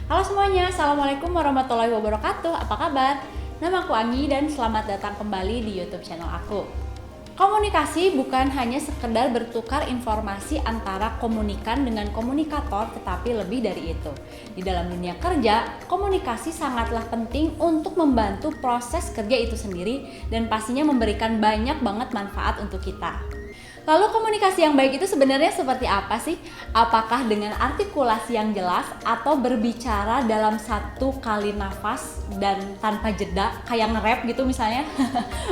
Halo semuanya, Assalamualaikum warahmatullahi wabarakatuh. Apa kabar? Nama aku Anggi dan selamat datang kembali di YouTube channel aku. Komunikasi bukan hanya sekedar bertukar informasi antara komunikan dengan komunikator, tetapi lebih dari itu. Di dalam dunia kerja, komunikasi sangatlah penting untuk membantu proses kerja itu sendiri dan pastinya memberikan banyak banget manfaat untuk kita. Lalu komunikasi yang baik itu sebenarnya seperti apa sih? Apakah dengan artikulasi yang jelas atau berbicara dalam satu kali nafas dan tanpa jeda kayak nge-rap gitu misalnya?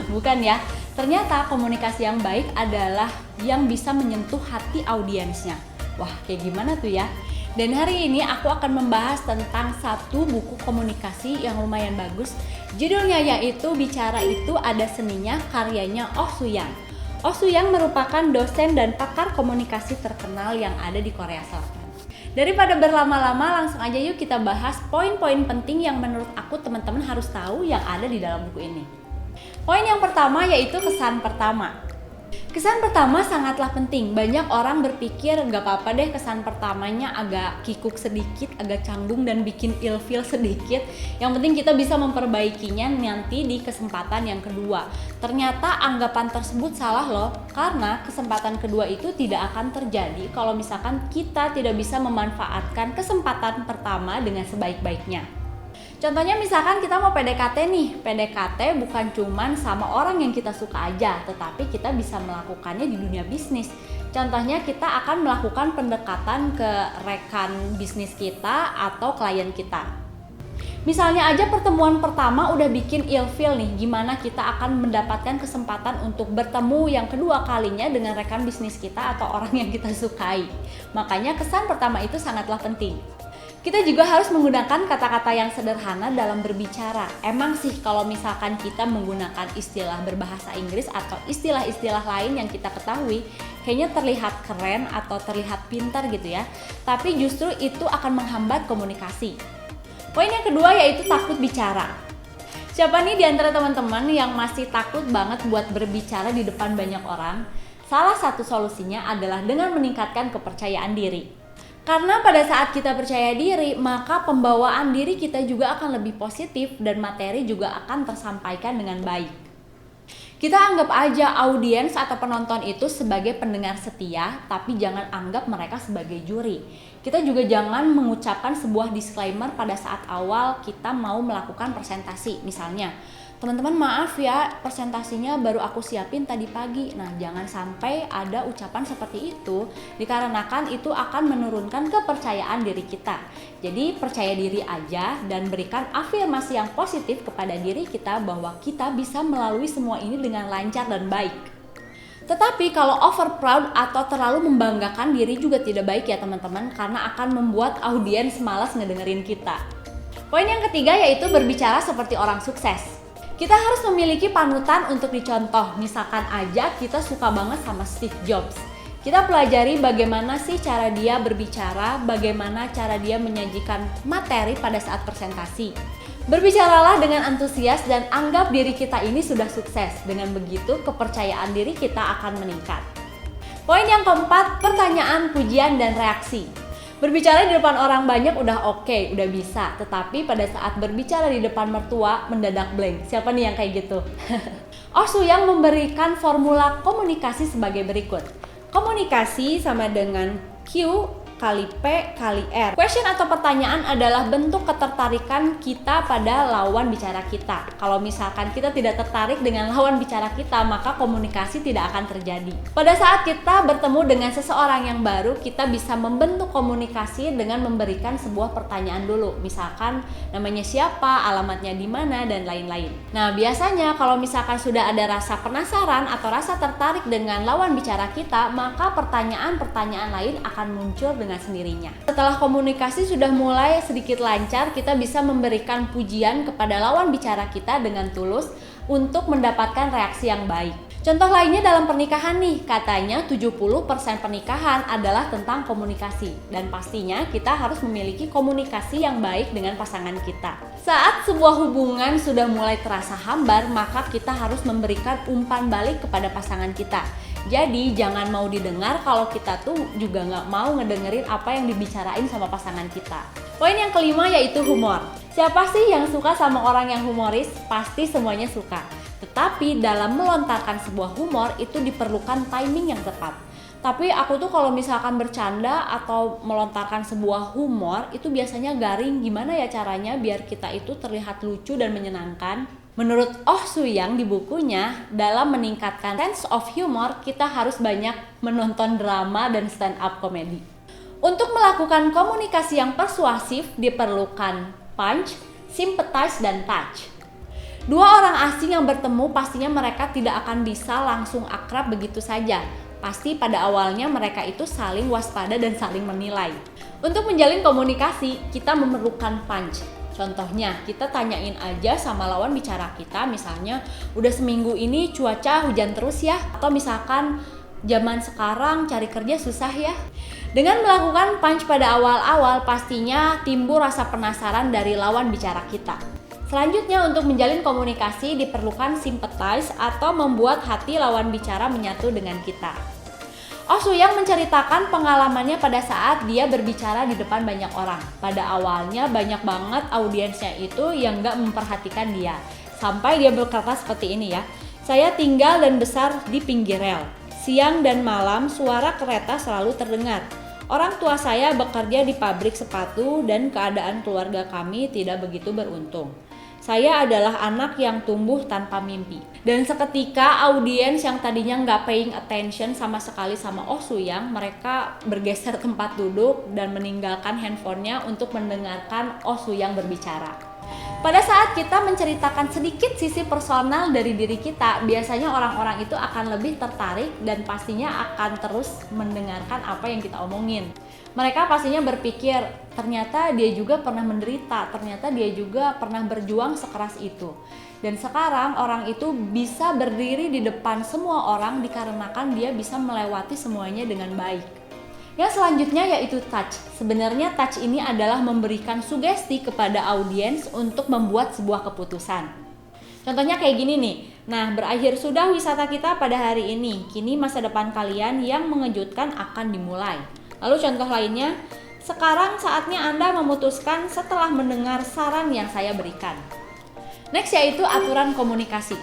Bukan ya. Ternyata komunikasi yang baik adalah yang bisa menyentuh hati audiensnya. Wah, kayak gimana tuh ya? Dan hari ini aku akan membahas tentang satu buku komunikasi yang lumayan bagus. Judulnya yaitu Bicara Itu Ada Seninya, karyanya Oh Soo-yang. Oh Soo-yang merupakan dosen dan pakar komunikasi terkenal yang ada di Korea Selatan. Daripada berlama-lama, langsung aja yuk kita bahas poin-poin penting yang menurut aku teman-teman harus tahu yang ada di dalam buku ini. Poin yang pertama yaitu kesan pertama. Kesan pertama sangatlah penting. Banyak orang berpikir gak apa-apa deh kesan pertamanya agak kikuk sedikit, agak canggung dan bikin ilfeel sedikit. Yang penting kita bisa memperbaikinya nanti di kesempatan yang kedua. Ternyata anggapan tersebut salah loh, karena kesempatan kedua itu tidak akan terjadi kalau misalkan kita tidak bisa memanfaatkan kesempatan pertama dengan sebaik-baiknya. Contohnya misalkan kita mau PDKT nih, PDKT bukan cuman sama orang yang kita suka aja, tetapi kita bisa melakukannya di dunia bisnis. Contohnya kita akan melakukan pendekatan ke rekan bisnis kita atau klien kita. Misalnya aja pertemuan pertama udah bikin ilfeel nih, gimana kita akan mendapatkan kesempatan untuk bertemu yang kedua kalinya dengan rekan bisnis kita atau orang yang kita sukai. Makanya kesan pertama itu sangatlah penting. Kita juga harus menggunakan kata-kata yang sederhana dalam berbicara. Emang sih kalau misalkan kita menggunakan istilah berbahasa Inggris atau istilah-istilah lain yang kita ketahui, kayaknya terlihat keren atau terlihat pintar gitu ya. Tapi justru itu akan menghambat komunikasi. Poin yang kedua yaitu takut bicara. Siapa nih di antara teman-teman yang masih takut banget buat berbicara di depan banyak orang? Salah satu solusinya adalah dengan meningkatkan kepercayaan diri. Karena pada saat kita percaya diri, maka pembawaan diri kita juga akan lebih positif dan materi juga akan tersampaikan dengan baik. Kita anggap aja audiens atau penonton itu sebagai pendengar setia, tapi jangan anggap mereka sebagai juri. Kita juga jangan mengucapkan sebuah disclaimer pada saat awal kita mau melakukan presentasi. Misalnya, teman-teman maaf ya, presentasinya baru aku siapin tadi pagi. Nah, jangan sampai ada ucapan seperti itu, dikarenakan itu akan menurunkan kepercayaan diri kita. Jadi percaya diri aja dan berikan afirmasi yang positif kepada diri kita bahwa kita bisa melalui semua ini dengan lancar dan baik. Tetapi kalau over proud atau terlalu membanggakan diri juga tidak baik ya teman-teman, karena akan membuat audiens malas ngedengerin kita. Poin yang ketiga yaitu berbicara seperti orang sukses. Kita harus memiliki panutan untuk dicontoh. Misalkan aja kita suka banget sama Steve Jobs. Kita pelajari bagaimana sih cara dia berbicara, bagaimana cara dia menyajikan materi pada saat presentasi. Berbicaralah dengan antusias dan anggap diri kita ini sudah sukses. Dengan begitu kepercayaan diri kita akan meningkat. Poin yang keempat, pertanyaan, pujian, dan reaksi. Berbicara di depan orang banyak udah oke, udah bisa. Tetapi pada saat berbicara di depan mertua, mendadak blank. Siapa nih yang kayak gitu? Oh Soo-yang memberikan formula komunikasi sebagai berikut. Komunikasi sama dengan Q kali P kali R. Question atau pertanyaan adalah bentuk ketertarikan kita pada lawan bicara kita. Kalau misalkan kita tidak tertarik dengan lawan bicara kita, maka komunikasi tidak akan terjadi. Pada saat kita bertemu dengan seseorang yang baru, kita bisa membentuk komunikasi dengan memberikan sebuah pertanyaan dulu. Misalkan namanya siapa, alamatnya di mana, dan lain-lain. Nah, biasanya kalau misalkan sudah ada rasa penasaran atau rasa tertarik dengan lawan bicara kita, maka pertanyaan-pertanyaan lain akan muncul dengan sendirinya. Setelah komunikasi sudah mulai sedikit lancar, kita bisa memberikan pujian kepada lawan bicara kita dengan tulus untuk mendapatkan reaksi yang baik. Contoh lainnya dalam pernikahan nih, katanya 70% pernikahan adalah tentang komunikasi. Dan pastinya kita harus memiliki komunikasi yang baik dengan pasangan kita. Saat sebuah hubungan sudah mulai terasa hambar, maka kita harus memberikan umpan balik kepada pasangan kita. Jadi jangan mau didengar kalau kita tuh juga nggak mau ngedengerin apa yang dibicarain sama pasangan kita. Poin yang kelima yaitu humor. Siapa sih yang suka sama orang yang humoris? Pasti semuanya suka. Tetapi dalam melontarkan sebuah humor itu diperlukan timing yang tepat. Tapi aku tuh kalau misalkan bercanda atau melontarkan sebuah humor itu biasanya garing. Gimana ya caranya biar kita itu terlihat lucu dan menyenangkan? Menurut Oh Soo-young di bukunya, dalam meningkatkan sense of humor kita harus banyak menonton drama dan stand up comedy. Untuk melakukan komunikasi yang persuasif diperlukan punch, sympathize, dan touch. Dua orang asing yang bertemu pastinya mereka tidak akan bisa langsung akrab begitu saja. Pasti pada awalnya mereka itu saling waspada dan saling menilai. Untuk menjalin komunikasi, kita memerlukan punch. Contohnya, kita tanyain aja sama lawan bicara kita, misalnya, udah seminggu ini cuaca hujan terus ya? Atau misalkan, zaman sekarang cari kerja susah ya? Dengan melakukan punch pada awal-awal, pastinya timbul rasa penasaran dari lawan bicara kita. Selanjutnya, untuk menjalin komunikasi diperlukan sympathize atau membuat hati lawan bicara menyatu dengan kita. Oh Soo-young menceritakan pengalamannya pada saat dia berbicara di depan banyak orang. Pada awalnya banyak banget audiensnya itu yang gak memperhatikan dia. Sampai dia berkata seperti ini ya, "Saya tinggal dan besar di pinggir rel. Siang dan malam suara kereta selalu terdengar. Orang tua saya bekerja di pabrik sepatu dan keadaan keluarga kami tidak begitu beruntung. Saya adalah anak yang tumbuh tanpa mimpi." Dan seketika audiens yang tadinya nggak paying attention sama sekali sama Oh Soo-young, mereka bergeser tempat duduk dan meninggalkan handphonenya untuk mendengarkan Oh Soo-young berbicara. Pada saat kita menceritakan sedikit sisi personal dari diri kita, biasanya orang-orang itu akan lebih tertarik dan pastinya akan terus mendengarkan apa yang kita omongin. Mereka pastinya berpikir, ternyata dia juga pernah menderita, ternyata dia juga pernah berjuang sekeras itu. Dan sekarang orang itu bisa berdiri di depan semua orang dikarenakan dia bisa melewati semuanya dengan baik. Yang selanjutnya yaitu touch. Sebenarnya touch ini adalah memberikan sugesti kepada audiens untuk membuat sebuah keputusan. Contohnya kayak gini nih. Nah, berakhir sudah wisata kita pada hari ini. Kini masa depan kalian yang mengejutkan akan dimulai. Lalu contoh lainnya, sekarang saatnya Anda memutuskan setelah mendengar saran yang saya berikan. Next yaitu aturan komunikasi.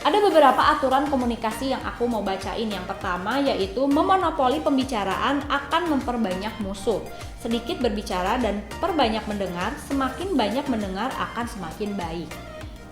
Ada beberapa aturan komunikasi yang aku mau bacain. Yang pertama yaitu memonopoli pembicaraan akan memperbanyak musuh. Sedikit berbicara dan perbanyak mendengar, semakin banyak mendengar akan semakin baik.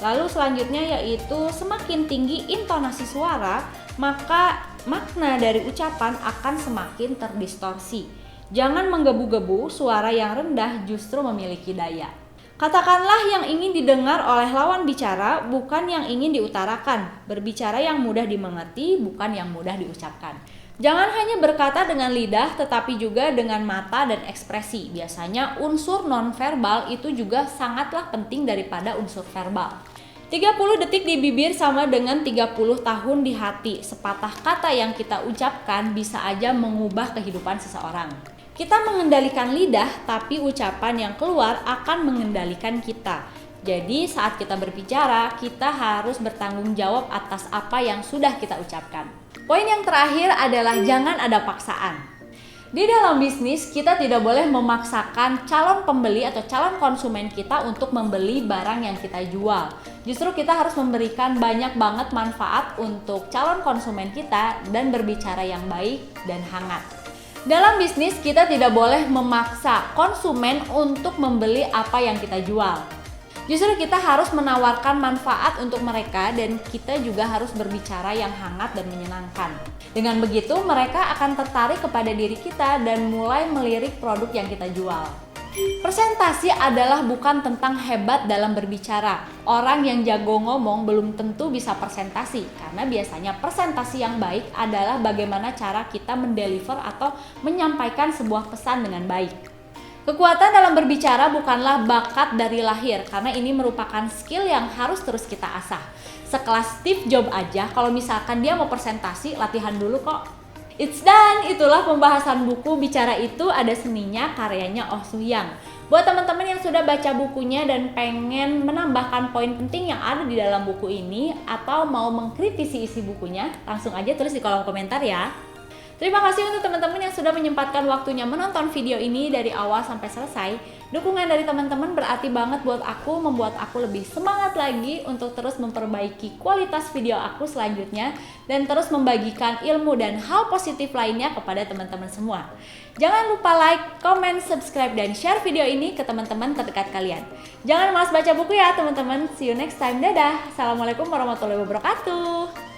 Lalu selanjutnya yaitu semakin tinggi intonasi suara, maka makna dari ucapan akan semakin terdistorsi. Jangan menggebu-gebu, suara yang rendah justru memiliki daya. Katakanlah yang ingin didengar oleh lawan bicara, bukan yang ingin diutarakan. Berbicara yang mudah dimengerti, bukan yang mudah diucapkan. Jangan hanya berkata dengan lidah, tetapi juga dengan mata dan ekspresi. Biasanya unsur non-verbal itu juga sangatlah penting daripada unsur verbal. 30 detik di bibir sama dengan 30 tahun di hati. Sepatah kata yang kita ucapkan bisa aja mengubah kehidupan seseorang. Kita mengendalikan lidah, tapi ucapan yang keluar akan mengendalikan kita. Jadi saat kita berbicara, kita harus bertanggung jawab atas apa yang sudah kita ucapkan. Poin yang terakhir adalah jangan ada paksaan. Di dalam bisnis, kita tidak boleh memaksakan calon pembeli atau calon konsumen kita untuk membeli barang yang kita jual. Justru kita harus memberikan banyak banget manfaat untuk calon konsumen kita dan berbicara yang baik dan hangat. Dalam bisnis, kita tidak boleh memaksa konsumen untuk membeli apa yang kita jual. Justru kita harus menawarkan manfaat untuk mereka dan kita juga harus berbicara yang hangat dan menyenangkan. Dengan begitu, mereka akan tertarik kepada diri kita dan mulai melirik produk yang kita jual. Presentasi adalah bukan tentang hebat dalam berbicara. Orang yang jago ngomong belum tentu bisa presentasi, karena biasanya presentasi yang baik adalah bagaimana cara kita mendeliver atau menyampaikan sebuah pesan dengan baik. Kekuatan dalam berbicara bukanlah bakat dari lahir, karena ini merupakan skill yang harus terus kita asah. Sekelas Steve Jobs aja, kalau misalkan dia mau presentasi, latihan dulu kok. It's done, itulah pembahasan buku Bicara Itu Ada Seninya karyanya Oh Soo-young. Buat teman-teman yang sudah baca bukunya dan pengen menambahkan poin penting yang ada di dalam buku ini atau mau mengkritisi isi bukunya, langsung aja tulis di kolom komentar ya. Terima kasih untuk teman-teman yang sudah menyempatkan waktunya menonton video ini dari awal sampai selesai. Dukungan dari teman-teman berarti banget buat aku, membuat aku lebih semangat lagi untuk terus memperbaiki kualitas video aku selanjutnya dan terus membagikan ilmu dan hal positif lainnya kepada teman-teman semua. Jangan lupa like, comment, subscribe, dan share video ini ke teman-teman terdekat kalian. Jangan malas baca buku ya teman-teman. See you next time. Dadah. Assalamualaikum warahmatullahi wabarakatuh.